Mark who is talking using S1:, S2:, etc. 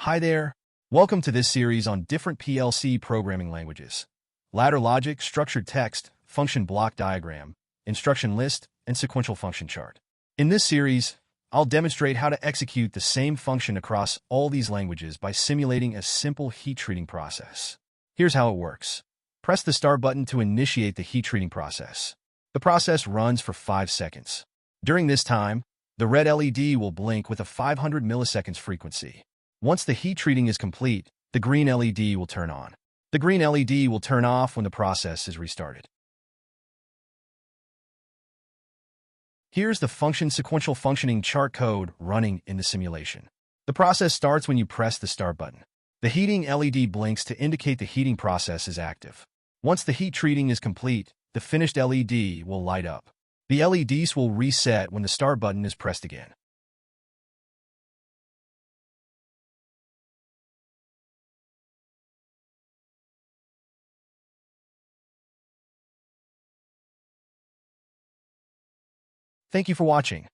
S1: Hi there. Welcome to this series on different PLC programming languages: ladder logic, structured text, function block diagram, instruction list, and sequential function chart. In this series, I'll demonstrate how to execute the same function across all these languages by simulating a simple heat treating process. Here's how it works. Press the start button to initiate the heat treating process. The process runs for 5 seconds. During this time, the red LED will blink with a 500 milliseconds frequency. Once the heat treating is complete, the green LED will turn on. The green LED will turn off when the process is restarted. Here's the sequential functioning chart code running in the simulation. The process starts when you press the start button. The heating LED blinks to indicate the heating process is active. Once the heat treating is complete, the finished LED will light up. The LEDs will reset when the start button is pressed again. Thank you for watching.